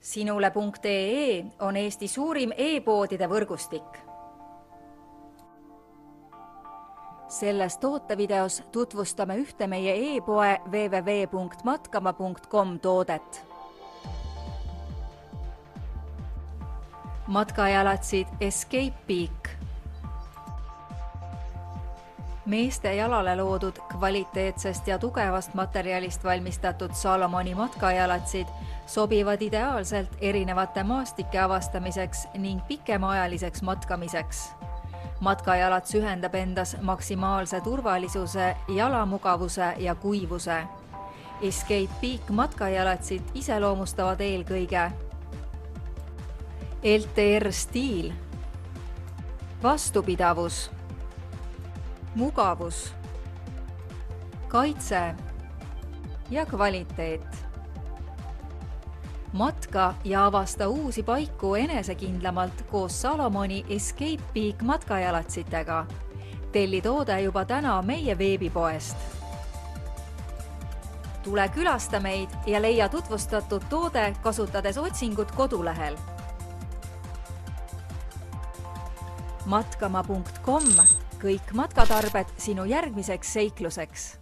Sinule.ee on Eesti suurim e-poodide võrgustik. Selles tootevideos tutvustame ühte meie e-poe www.matkama.com toodet. Matkajalatsid Escape Peak. Meeste jalale loodud kvaliteetsest ja tugevast materjalist valmistatud Salomoni matkajalatsid sobivad ideaalselt erinevate maastike avastamiseks ning pikemaajaliseks matkamiseks. Matkajalats ühendab endas maksimaalse turvalisuse, jalamugavuse ja kuivuse. Escape Peak matkajalatsid iseloomustavad eelkõige LTR stiil, vastupidavus, mugavus, kaitse ja kvaliteet. Matka ja avasta uusi paiku enesekindlamalt koos Salomoni Escape Peak matkajalatsitega. Telli toode juba täna meie veebipoest. Tule külasta meid ja leia tutvustatud toode kasutades otsingut kodulehel. Matkama.com, kõik matkatarbed sinu järgmiseks seikluseks.